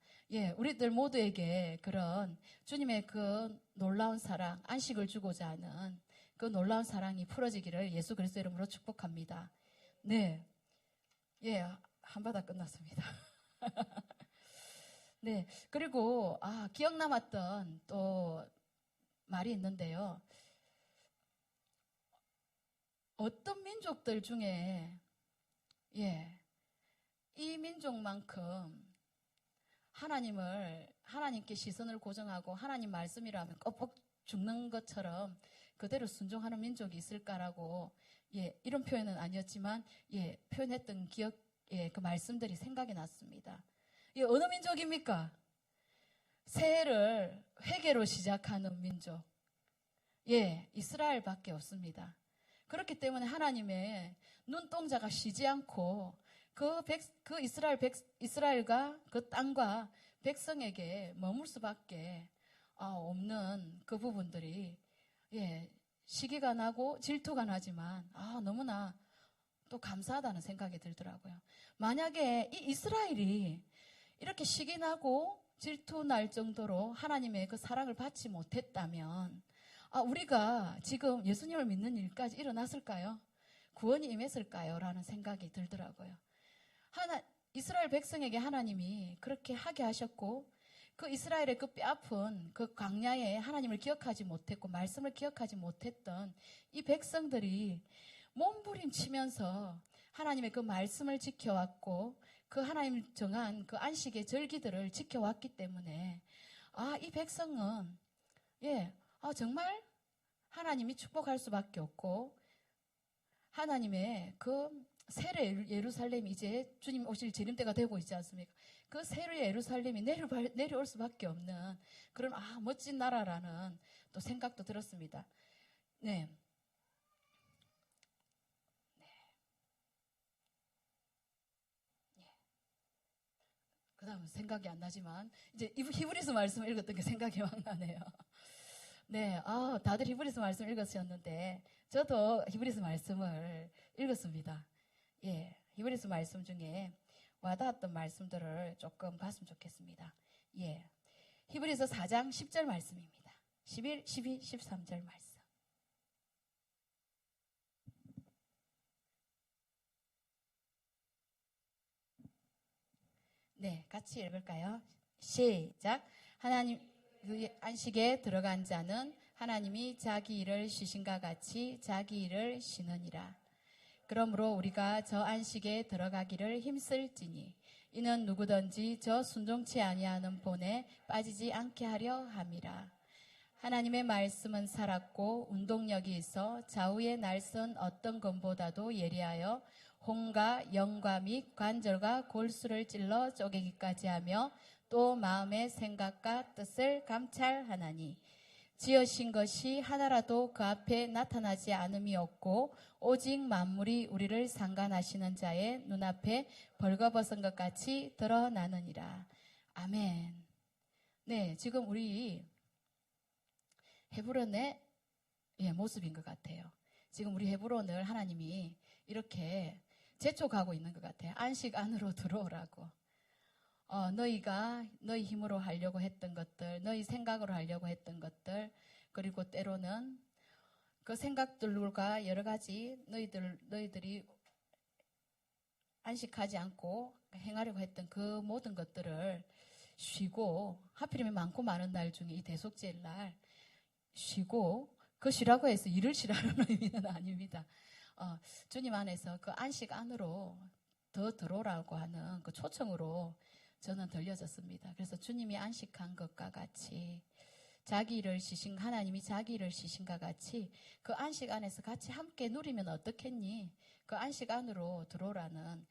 우리들 모두에게 그런 주님의 그 놀라운 사랑, 안식을 주고자 하는 그 놀라운 사랑이 풀어지기를 예수 그리스도 이름으로 축복합니다. 네, 한바다 끝났습니다. 네, 그리고 기억 남았던 또 말이 있는데요. 어떤 민족들 중에 이 민족만큼 하나님께 시선을 고정하고 하나님 말씀이라면 껍벅 죽는 것처럼 그대로 순종하는 민족이 있을까라고 이런 표현은 아니었지만 표현했던 그 말씀들이 생각이 났습니다. 어느 민족입니까? 새해를 회개로 시작하는 민족. 이스라엘밖에 없습니다. 그렇기 때문에 하나님의 눈동자가 쉬지 않고 그 이스라엘과 그 땅과 백성에게 머물 수밖에 없는 그 부분들이 시기가 나고 질투가 나지만 너무나 또 감사하다는 생각이 들더라고요. 만약에 이 이스라엘이 이렇게 시기 나고 질투 날 정도로 하나님의 그 사랑을 받지 못했다면 우리가 지금 예수님을 믿는 일까지 일어났을까요? 구원이 임했을까요? 라는 생각이 들더라고요. 이스라엘 백성에게 하나님이 그렇게 하게 하셨고, 그 이스라엘의 그 뼈아픈 그 광야에 하나님을 기억하지 못했고 말씀을 기억하지 못했던 이 백성들이 몸부림치면서 하나님의 그 말씀을 지켜왔고 그 하나님 정한 그 안식의 절기들을 지켜왔기 때문에 이 백성은 정말 하나님이 축복할 수밖에 없고, 하나님의 그 새로 예루살렘이 이제 주님 오실 재림때가 되고 있지 않습니까? 그 새로 예루살렘이 내려올 수밖에 없는 그런 멋진 나라라는 또 생각도 들었습니다. 네. 그 다음 생각이 안 나지만 이제 히브리서 말씀을 읽었던 게 생각이 막 나네요. 네, 다들 히브리서 말씀 읽으셨는데 저도 히브리서 말씀을 읽었습니다. 히브리서 말씀 중에 와닿았던 말씀들을 조금 봤으면 좋겠습니다. 히브리서 4장 10절 말씀입니다. 11, 12, 13절 말씀. 네, 같이 읽을까요? 시작. 하나님 그 안식에 들어간 자는 하나님이 자기 일을 쉬신가 같이 자기 일을 쉬느니라. 그러므로 우리가 저 안식에 들어가기를 힘쓸지니 이는 누구든지 저 순종치 아니하는 본에 빠지지 않게 하려 함이라. 하나님의 말씀은 살았고 운동력이 있어 좌우의 날선 어떤 검보다도 예리하여 혼과 영과 및 관절과 골수를 찔러 쪼개기까지 하며 또 마음의 생각과 뜻을 감찰하나니 지으신 것이 하나라도 그 앞에 나타나지 않음이 없고 오직 만물이 우리를 상관하시는 자의 눈앞에 벌거벗은 것 같이 드러나느니라. 아멘. 네, 지금 우리 헤브론의 모습인 것 같아요. 지금 우리 헤브론을 하나님이 이렇게 재촉하고 있는 것 같아요. 안식 안으로 들어오라고. 너희가 너희 힘으로 하려고 했던 것들, 너희 생각으로 하려고 했던 것들, 그리고 때로는 그 생각들과 여러 가지 너희들이 안식하지 않고 행하려고 했던 그 모든 것들을 쉬고, 하필이면 많고 많은 날 중에 이 대속제일 날 쉬고, 그 쉬라고 해서 일을 쉬라는 의미는 아닙니다. 주님 안에서 그 안식 안으로 더 들어오라고 하는 그 초청으로 저는 들려졌습니다. 그래서 주님이 안식한 것과 같이 하나님이 자기 일을 쉬신과 같이 그 안식 안에서 같이 함께 누리면 어떻겠니? 그 안식 안으로 들어오라는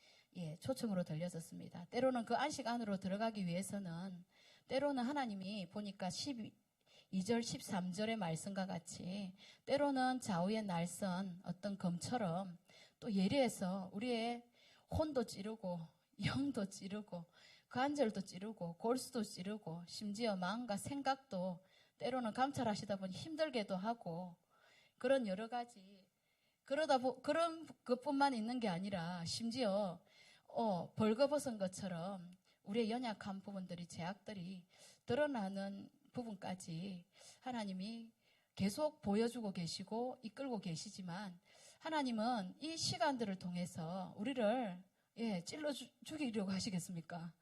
초청으로 들려졌습니다. 때로는 그 안식 안으로 들어가기 위해서는 때로는 하나님이 보니까 2절, 13절의 말씀과 같이 때로는 좌우의 날선 어떤 검처럼 또 예리해서 우리의 혼도 찌르고 영도 찌르고 관절도 찌르고 골수도 찌르고 심지어 마음과 생각도 때로는 감찰하시다 보니 힘들게도 하고 그런 여러 가지 그런 것뿐만 있는 게 아니라 심지어 벌거벗은 것처럼 우리의 연약한 부분들이 제약들이 드러나는 부분까지 하나님이 계속 보여주고 계시고 이끌고 계시지만 하나님은 이 시간들을 통해서 우리를 찔러 죽이려고 하시겠습니까?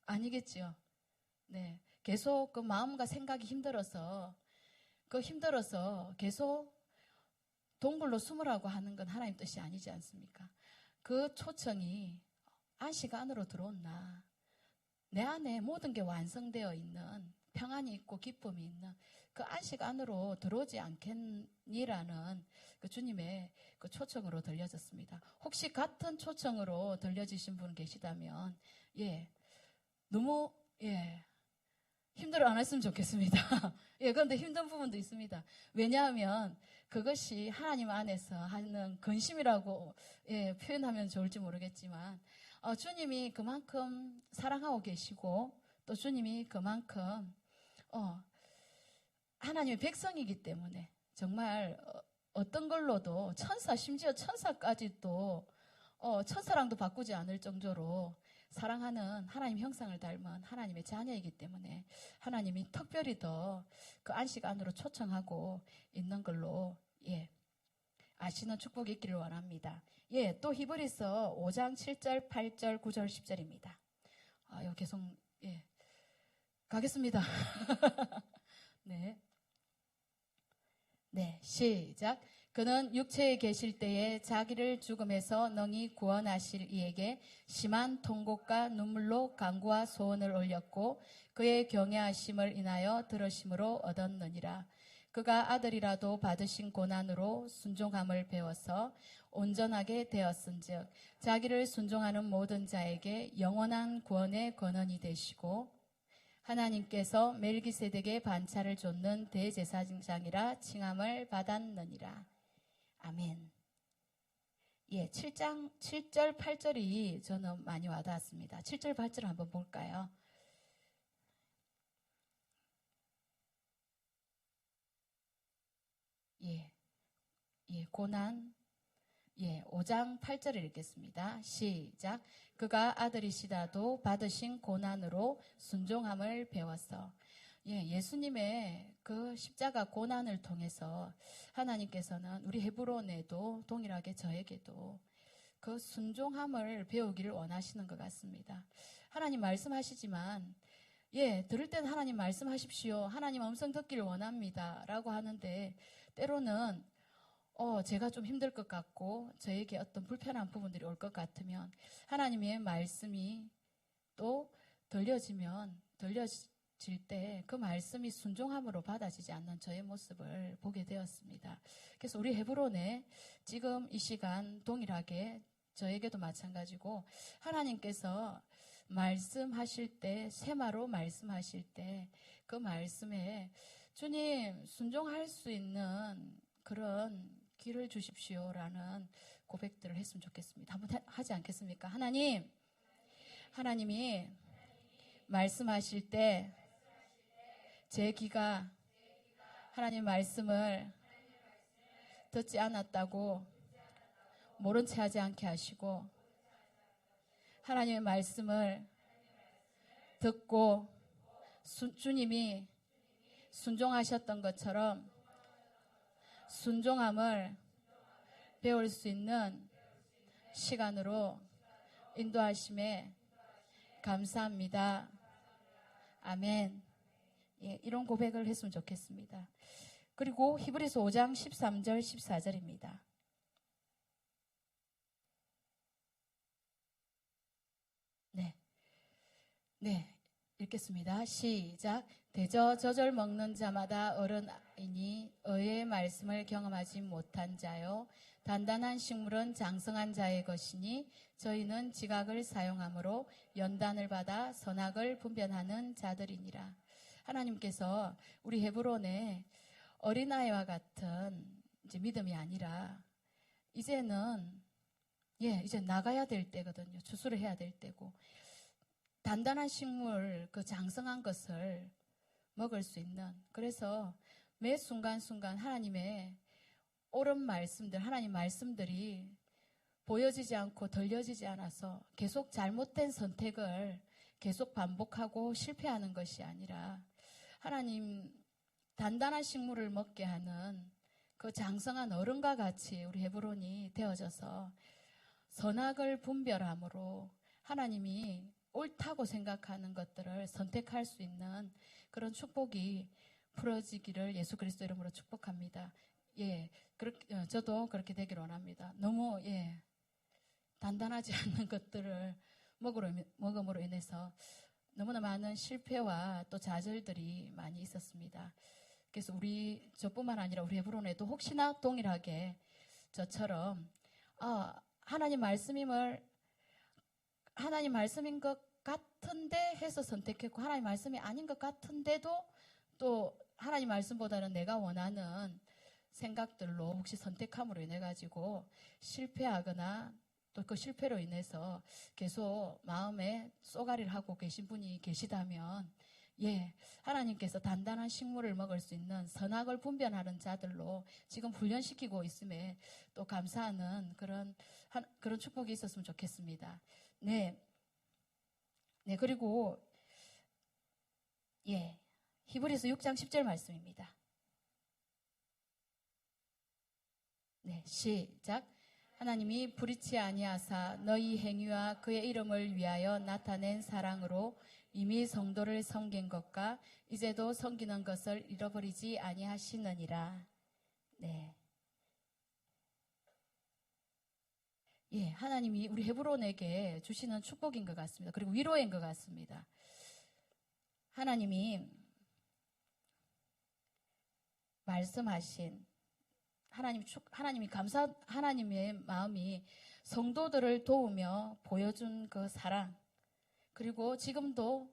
아니겠지요. 네, 계속 그 마음과 생각이 힘들어서 계속 동굴로 숨으라고 하는 건 하나님 뜻이 아니지 않습니까? 그 초청이 안식 안으로 들어온나 내 안에 모든 게 완성되어 있는 평안이 있고 기쁨이 있는 그 안식 안으로 들어오지 않겠니라는 그 주님의 그 초청으로 들려졌습니다. 혹시 같은 초청으로 들려지신 분 계시다면 너무 힘들어 안 했으면 좋겠습니다. 그런데 힘든 부분도 있습니다. 왜냐하면 그것이 하나님 안에서 하는 근심이라고 표현하면 좋을지 모르겠지만 주님이 그만큼 사랑하고 계시고 또 주님이 그만큼 하나님의 백성이기 때문에 정말 어떤 걸로도 심지어 천사까지도 천사랑도 바꾸지 않을 정도로 사랑하는 하나님 형상을 닮은 하나님의 자녀이기 때문에 하나님이 특별히 더 그 안식 안으로 초청하고 있는 걸로 아시는 축복이 있기를 원합니다. 또 히브리서 5장 7절, 8절, 9절, 10절입니다. 이거 계속 가겠습니다. 네, 시작. 그는 육체에 계실 때에 자기를 죽음에서 능히 구원하실 이에게 심한 통곡과 눈물로 간구와 소원을 올렸고 그의 경외하심을 인하여 들으심으로 얻었느니라. 그가 아들이라도 받으신 고난으로 순종함을 배워서 온전하게 되었은즉 자기를 순종하는 모든 자에게 영원한 구원의 권한이 되시고 하나님께서 멜기세덱의 반차를 좇는 대제사장이라 칭함을 받았느니라. 아멘. 7절, 8절이 저는 많이 와닿았습니다. 7절, 8절을 한번 볼까요? 고난. 5장 8절을 읽겠습니다. 시작. 그가 아들이시다도 받으신 고난으로 순종함을 배웠어. 예수님의 그 십자가 고난을 통해서 하나님께서는 우리 헤브론에도 동일하게 저에게도 그 순종함을 배우기를 원하시는 것 같습니다. 하나님 말씀하시지만 들을 때는 하나님 말씀하십시오. 하나님 음성 듣기를 원합니다. 라고 하는데 때로는 제가 좀 힘들 것 같고 저에게 어떤 불편한 부분들이 올 것 같으면 하나님의 말씀이 또 들려질 때 그 말씀이 순종함으로 받아지지 않는 저의 모습을 보게 되었습니다. 그래서 우리 헤브론에 지금 이 시간 동일하게 저에게도 마찬가지고 하나님께서 말씀하실 때, 세마로 말씀하실 때 그 말씀에 주님 순종할 수 있는 그런 길을 주십시오라는 고백들을 했으면 좋겠습니다. 한번 하지 않겠습니까? 하나님이 말씀하실 때 제 귀가 하나님 말씀을 듣지 않았다고 모른 채 하지 않게 하시고 하나님의 말씀을 듣고 주님이 순종하셨던 것처럼 순종함을 배울 수 있는 시간으로 인도하심에 감사합니다. 아멘. 이런 고백을 했으면 좋겠습니다. 그리고 히브리서 5장 13절 14절입니다. 네, 읽겠습니다. 시작. 대저 저절 먹는 자마다 어른이니 의의 말씀을 경험하지 못한 자요 단단한 식물은 장성한 자의 것이니 저희는 지각을 사용함으로 연단을 받아 선악을 분별하는 자들이니라. 하나님께서 우리 헤브론에 어린아이와 같은 이제 믿음이 아니라 이제는 이제 나가야 될 때거든요. 주수를 해야 될 때고 단단한 식물, 그 장성한 것을 먹을 수 있는, 그래서 매 순간순간 하나님의 옳은 말씀들, 하나님 말씀들이 보여지지 않고 들려지지 않아서 계속 잘못된 선택을 계속 반복하고 실패하는 것이 아니라 하나님 단단한 식물을 먹게 하는 그 장성한 어른과 같이 우리 헤브론이 되어져서 선악을 분별함으로 하나님이 옳다고 생각하는 것들을 선택할 수 있는 그런 축복이 풀어지기를 예수 그리스도 이름으로 축복합니다. 저도 그렇게 되기를 원합니다. 너무 단단하지 않는 것들을 먹음으로 인해서 너무나 많은 실패와 또 좌절들이 많이 있었습니다. 그래서 저뿐만 아니라 우리 헤브론에도 혹시나 동일하게 저처럼 하나님 말씀인 것 같은데 해서 선택했고 하나님 말씀이 아닌 것 같은데도 또 하나님 말씀보다는 내가 원하는 생각들로 혹시 선택함으로 인해 가지고 실패하거나 또 그 실패로 인해서 계속 마음에 쏘가리를 하고 계신 분이 계시다면 하나님께서 단단한 식물을 먹을 수 있는 선악을 분별하는 자들로 지금 훈련시키고 있음에 또 감사하는 그런 축복이 있었으면 좋겠습니다. 그리고 히브리서 6장 10절 말씀입니다. 시작. 하나님이 불의치 아니하사 너희 행위와 그의 이름을 위하여 나타낸 사랑으로 이미 성도를 섬긴 것과 이제도 섬기는 것을 잃어버리지 아니하시느니라. 하나님이 우리 헤브론에게 주시는 축복인 것 같습니다. 그리고 위로인 것 같습니다. 하나님이 말씀하신 하나님의 마음이 성도들을 도우며 보여준 그 사랑, 그리고 지금도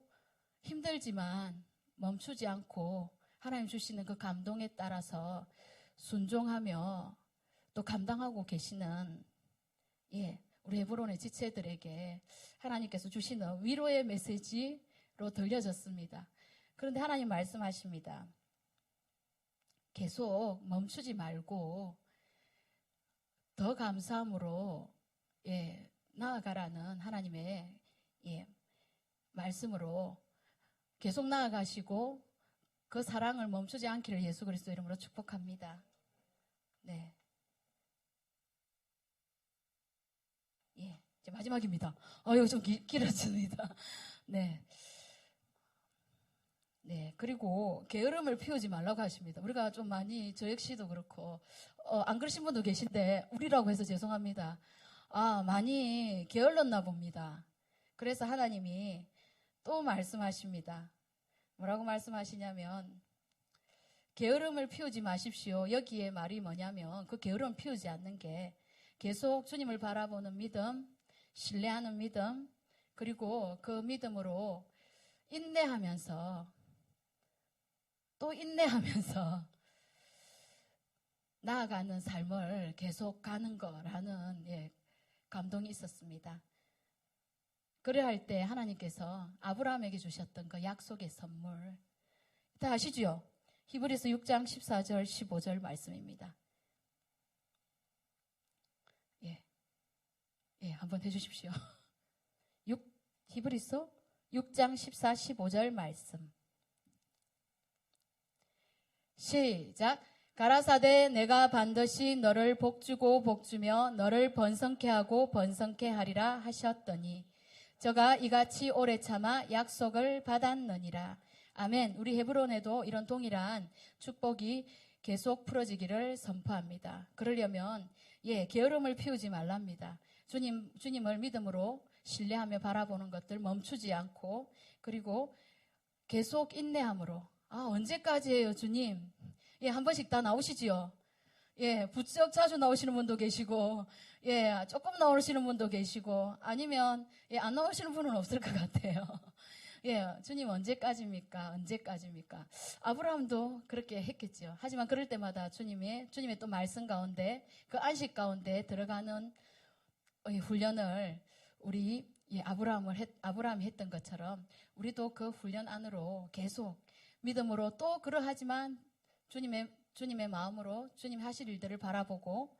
힘들지만 멈추지 않고 하나님 주시는 그 감동에 따라서 순종하며 또 감당하고 계시는 우리 헤브론의 지체들에게 하나님께서 주시는 위로의 메시지로 들려졌습니다. 그런데 하나님 말씀하십니다. 계속 멈추지 말고 더 감사함으로 나아가라는 하나님의 말씀으로 계속 나아가시고 그 사랑을 멈추지 않기를 예수 그리스도 이름으로 축복합니다. 이제 마지막입니다. 이거 좀 길어집니다. 네. 네. 그리고 게으름을 피우지 말라고 하십니다. 우리가 좀 많이, 저 역시도 그렇고, 안 그러신 분도 계신데, 우리라고 해서 죄송합니다. 많이 게을렀나 봅니다. 그래서 하나님이 또 말씀하십니다. 뭐라고 말씀하시냐면, 게으름을 피우지 마십시오. 여기에 말이 뭐냐면, 그 게으름을 피우지 않는 게 계속 주님을 바라보는 믿음, 신뢰하는 믿음, 그리고 그 믿음으로 인내하면서, 또 인내하면서 나아가는 삶을 계속 가는 거라는 감동이 있었습니다. 그래야 할 때 하나님께서 아브라함에게 주셨던 그 약속의 선물 다 아시죠? 히브리서 6장 14절 15절 말씀입니다. 한번 해주십시오. 히브리서 6장 14, 15절 말씀. 시작. 가라사대 내가 반드시 너를 복주고 복주며 너를 번성케 하고 번성케 하리라 하셨더니 저가 이같이 오래 참아 약속을 받았느니라. 아멘. 우리 헤브론에도 이런 동일한 축복이 계속 풀어지기를 선포합니다. 그러려면 게으름을 피우지 말랍니다. 주님을 믿음으로 신뢰하며 바라보는 것들 멈추지 않고, 그리고 계속 인내함으로 언제까지예요 주님? 한 번씩 다 나오시지요. 부쩍 자주 나오시는 분도 계시고, 조금 나오시는 분도 계시고, 아니면 안 나오시는 분은 없을 것 같아요. 주님 언제까지입니까? 언제까지입니까? 아브라함도 그렇게 했겠죠. 하지만 그럴 때마다 주님의 또 말씀 가운데, 그 안식 가운데 들어가는 훈련을 우리 아브라함이 했던 것처럼 우리도 그 훈련 안으로 계속 믿음으로, 또 그러하지만 주님의 마음으로 주님 하실 일들을 바라보고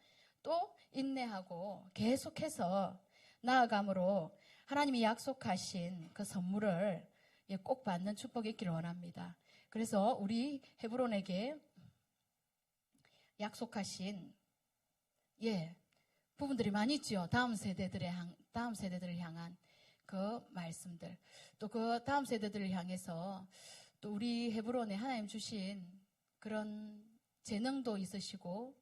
또 인내하고 계속해서 나아감으로 하나님이 약속하신 그 선물을 꼭 받는 축복이 있기를 원합니다. 그래서 우리 헤브론에게 약속하신 부분들이 많이 있죠. 다음 세대들을 향한 그 말씀들, 또 그 다음 세대들을 향해서 또 우리 헤브론에 하나님 주신 그런 재능도 있으시고,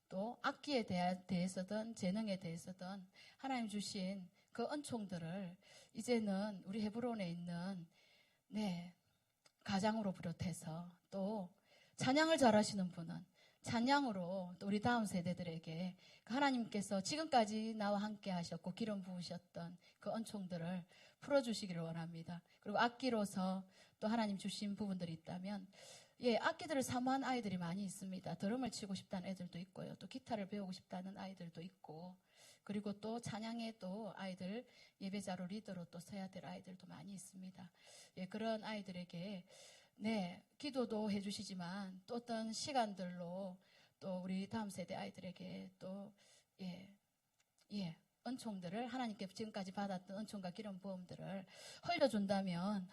또 악기에 대해서든 재능에 대해서든 하나님 주신 그 은총들을 이제는 우리 헤브론에 있는 가장으로 비롯해서 또 찬양을 잘하시는 분은 찬양으로 또 우리 다음 세대들에게 하나님께서 지금까지 나와 함께 하셨고 기름 부으셨던 그 은총들을 풀어주시기를 원합니다. 그리고 악기로서 또 하나님 주신 부분들이 있다면, 악기들을 사모한 아이들이 많이 있습니다. 드럼을 치고 싶다는 애들도 있고요. 또 기타를 배우고 싶다는 아이들도 있고, 그리고 또 찬양에 또 아이들, 예배자로 리더로 또 서야 될 아이들도 많이 있습니다. 그런 아이들에게 기도도 해주시지만 또 어떤 시간들로 또 우리 다음 세대 아이들에게 또 은총들을, 하나님께 지금까지 받았던 은총과 기름 부음들을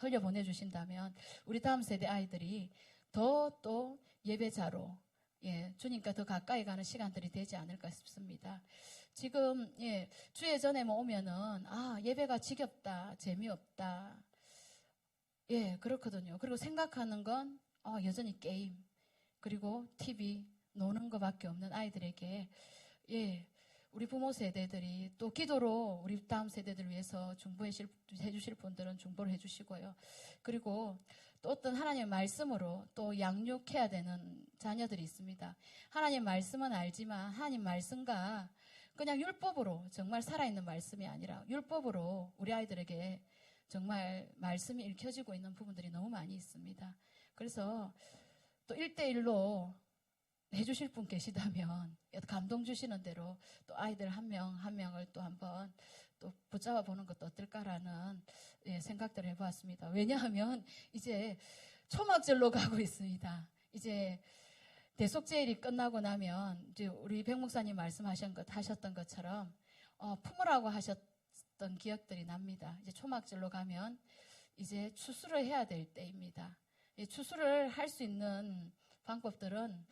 흘려 보내주신다면 우리 다음 세대 아이들이 더 또 예배자로 주님과 더 가까이 가는 시간들이 되지 않을까 싶습니다. 지금 주예 전에 오면은 예배가 지겹다, 재미없다, 그렇거든요. 그리고 생각하는 건 여전히 게임, 그리고 TV, 노는 것밖에 없는 아이들에게 우리 부모 세대들이 또 기도로 우리 다음 세대들을 위해서 중보해 주실 분들은 중보를 해 주시고요. 그리고 또 어떤 하나님의 말씀으로 또 양육해야 되는 자녀들이 있습니다. 하나님의 말씀은 알지만 하나님 말씀과 그냥 율법으로, 정말 살아있는 말씀이 아니라 율법으로 우리 아이들에게 정말 말씀이 읽혀지고 있는 부분들이 너무 많이 있습니다. 그래서 또 1대1로 해주실 분 계시다면 감동 주시는 대로 또 아이들 한 명 한 명을 또 한번 또 붙잡아 보는 것도 어떨까라는 생각들을 해보았습니다. 왜냐하면 이제 초막절로 가고 있습니다. 이제 대속제일이 끝나고 나면 이제 우리 백 목사님 말씀하셨던 것처럼 품으라고 하셨던 기억들이 납니다. 이제 초막절로 가면 이제 추수를 해야 될 때입니다. 추수를 할 수 있는 방법들은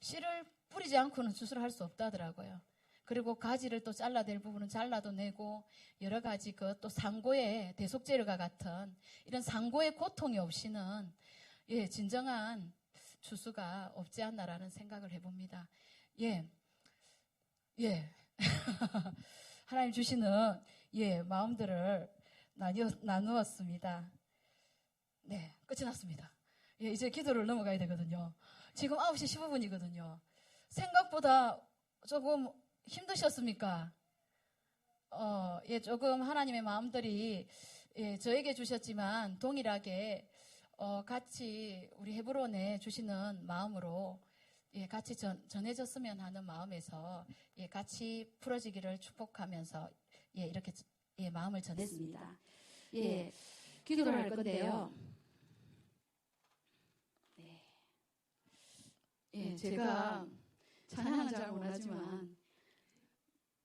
씨를 뿌리지 않고는 추수를 할 수 없다더라고요. 그리고 가지를 또 잘라낼 부분은 잘라도 내고 여러 가지 그 또 상고의 대속죄가 같은 이런 상고의 고통이 없이는 예, 진정한 추수가 없지 않나라는 생각을 해봅니다. 예, 예. 하나님 주시는 예, 마음들을 나누었습니다. 네, 끝이 났습니다. 예, 이제 기도를 넘어가야 되거든요. 지금 9시 15분이거든요. 생각보다 조금 힘드셨습니까? 예, 조금 하나님의 마음들이 예, 저에게 주셨지만 동일하게 같이 우리 헤브론에 주시는 마음으로 예, 같이 전해졌으면 하는 마음에서 예, 같이 풀어지기를 축복하면서 예, 이렇게 예, 마음을 전했습니다. 예, 기도를 할 건데요. 네. 예, 제가 찬양은 잘 못하지만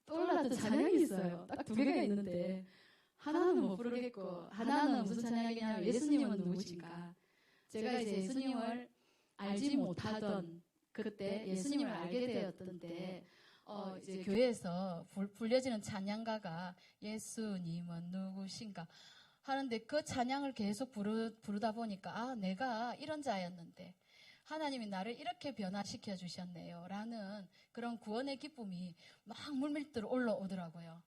떠올랐던 찬양이 있어요. 딱 두 개가 있는데 하나는 못 부르겠고 하나는 무슨 찬양이냐면 예수님은 누구신가. 제가 이제 예수님을 알지 못하던 그때 예수님을 알게 되었던 때 이제 교회에서 불려지는 찬양가가 예수님은 누구신가 하는데 그 찬양을 계속 부르다 보니까 아, 내가 이런 자였는데 하나님이 나를 이렇게 변화시켜 주셨네요 라는 그런 구원의 기쁨이 막 물밀듯 올라오더라고요.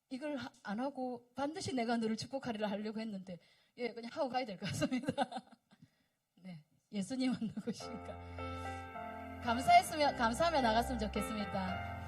이걸 안 하고 반드시 내가 너를 축복하리라 하려고 했는데 예, 그냥 하고 가야 될 것 같습니다. 네, 예수님은 누구신가. 감사하며 나갔으면 좋겠습니다.